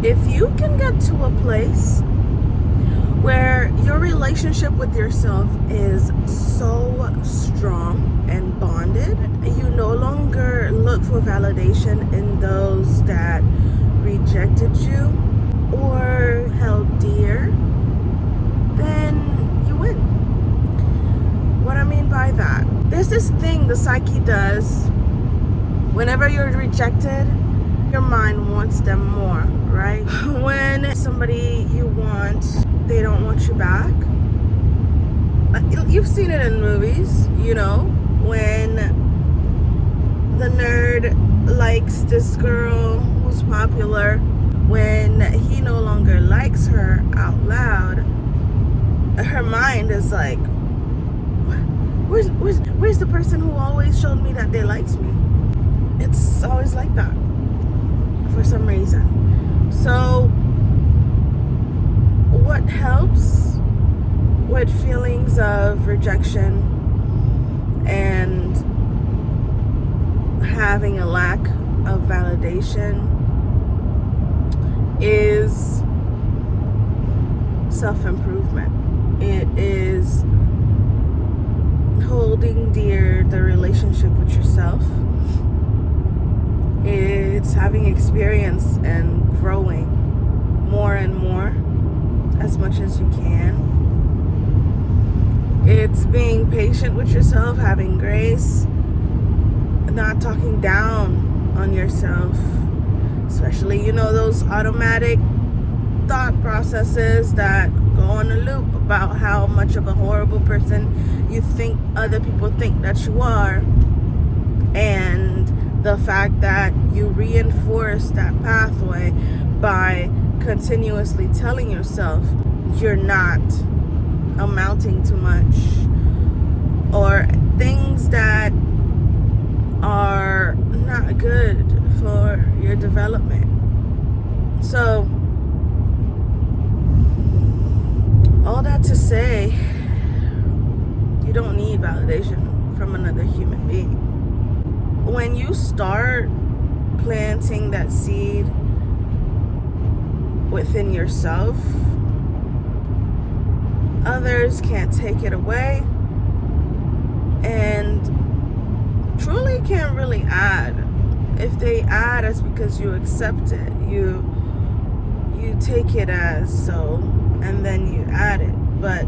If you can get to a place where your relationship with yourself is so strong and bonded, you no longer look for validation in those that rejected you or held dear, then you win. What I mean by that, there's this thing the psyche does. Whenever you're rejected, your mind wants them more, right? When somebody you want, they don't want you back. You've seen it in movies, when the nerd likes this girl who's popular, when he no longer likes her out loud, her mind is like, where's the person who always showed me that they liked me? It's always like that for some reason. So what helps with feelings of rejection and having a lack of validation is self-improvement. It is holding dear the relationship with yourself. It's having experience and growing more and more as much as you can. It's being patient with yourself, having grace, not talking down on yourself, especially, those automatic thought processes that go on a loop about how much of a horrible person you think other people think that you are, and the fact that you reinforce that pathway by continuously telling yourself you're not amounting to much, or things that are not good for your development. So, all that to say, you don't need validation from another human being. When you start planting that seed within yourself, others can't take it away and truly can't really add. If they add, it's because you accept it. You take it as so, and then you add it. But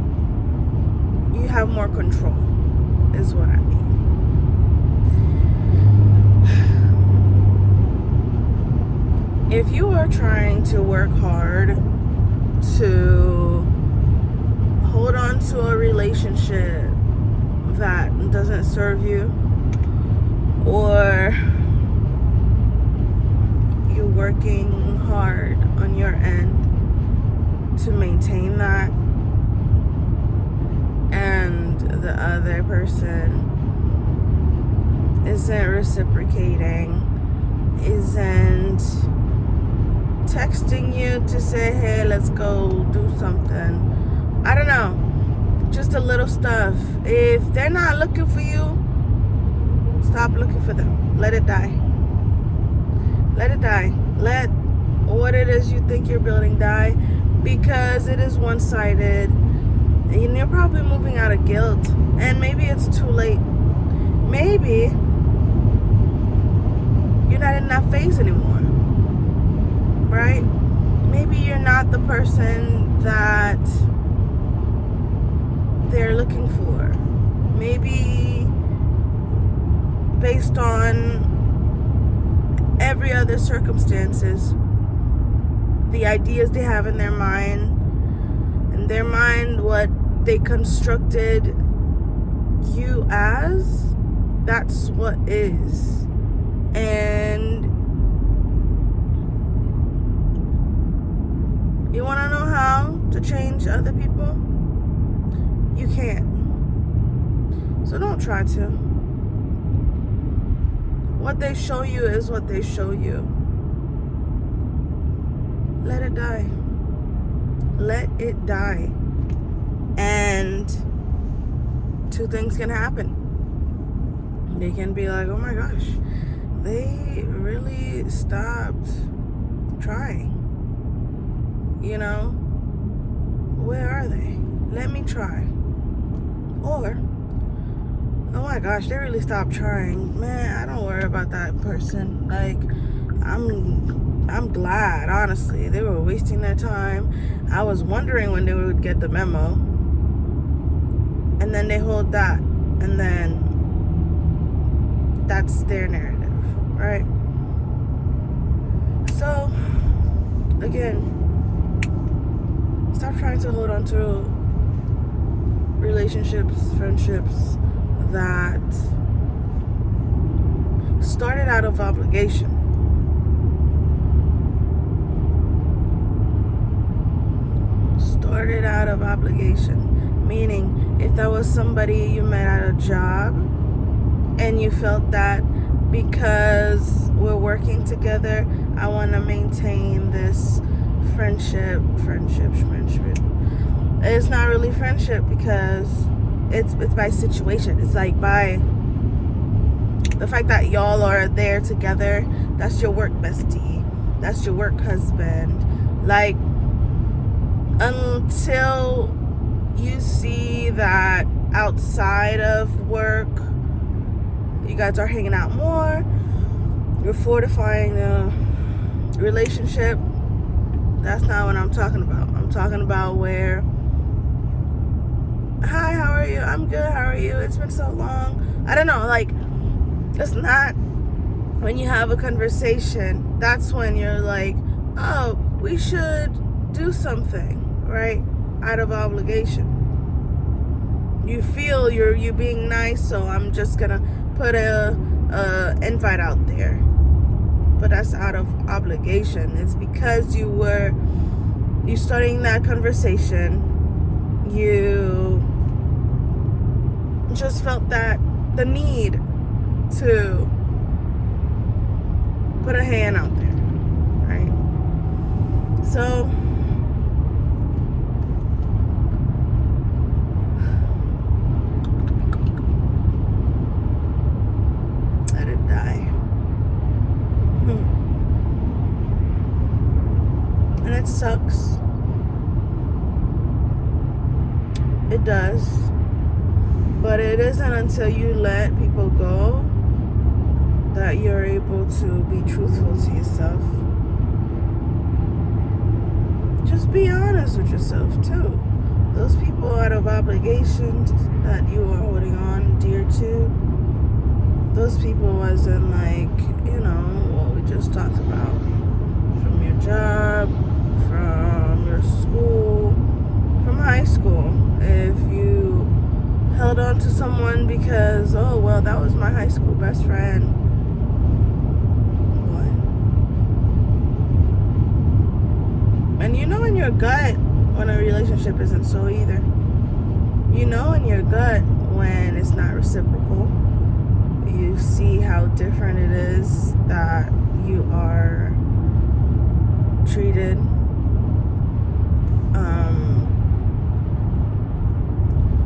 you have more control, is what I mean. If you are trying to work hard to hold on to a relationship that doesn't serve you, or you're working hard on your end to maintain that, and the other person isn't reciprocating, isn't texting you to say, hey, let's go do something, I don't know, just a little stuff. If they're not looking for you, stop looking for them. Let it die. Let it die. Let what it is you think you're building die, because it is one-sided, and you're probably moving out of guilt, and maybe it's too late. Maybe you're not in that phase anymore, right? Maybe you're not the person that they're looking for. Maybe based on every other circumstances, the ideas they have in their mind, what they constructed you as, that's what is. And you want to know how to change other people? You can't. So don't try to. What they show you is what they show you. Let it die. Let it die. And two things can happen. They can be like, oh my gosh, they really stopped trying. You know, where are they? Let me try. Or, oh my gosh, they really stopped trying. Man, I don't worry about that person. Like, I'm glad, honestly. They were wasting their time. I was wondering when they would get the memo. And then they hold that. And then that's their narrative, right? So, again, stop trying to hold on to relationships, friendships that started out of obligation. Started out of obligation. Meaning, if that was somebody you met at a job and you felt that because we're working together, I want to maintain this friendship. It's not really friendship because it's by situation. It's like by the fact that y'all are there together. That's your work bestie. That's your work husband. Like, until you see that outside of work, you guys are hanging out more, you're fortifying the relationship, that's not what I'm talking about. I'm talking about where, hi, how are you? I'm good, how are you? It's been so long. I don't know, like, it's not when you have a conversation, that's when you're like, oh, we should do something, right? Out of obligation. You feel you're being nice, so I'm just gonna put a invite out there. But that's out of obligation. It's because you starting that conversation, you just felt that the need to put a hand out there, right? So let it die. And it sucks. It does. But it isn't until you let people go that you're able to be truthful to yourself. Just be honest with yourself too. Those people out of obligations that you are holding on dear to, those people wasn't like, you know, what we just talked about. From your job, from your school, from high school. If you held on to someone because, oh, well, that was my high school best friend. What? And you know in your gut when a relationship isn't so either. You know in your gut when it's not reciprocal. You see how different it is that you are treated.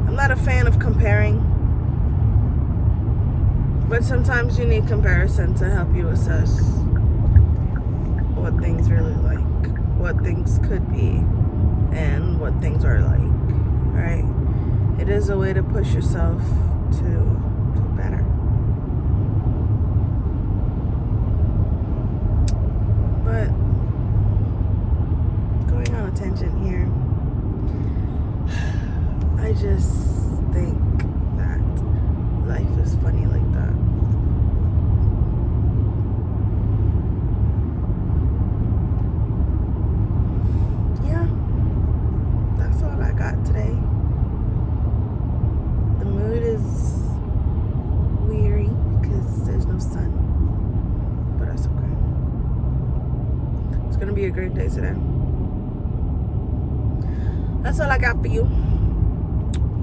I'm not a fan of comparing, but sometimes you need comparison to help you assess what things really like, what things could be, and what things are like, right? It is a way to push yourself to do better. But going on a tangent here, I just think that life is funny like that. Yeah, that's all I got today. The mood is weary because there's no sun, but that's okay. It's gonna be a great day today. That's all I got for you.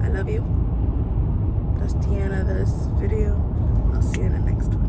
I love you. That's the end of this video. I'll see you in the next one.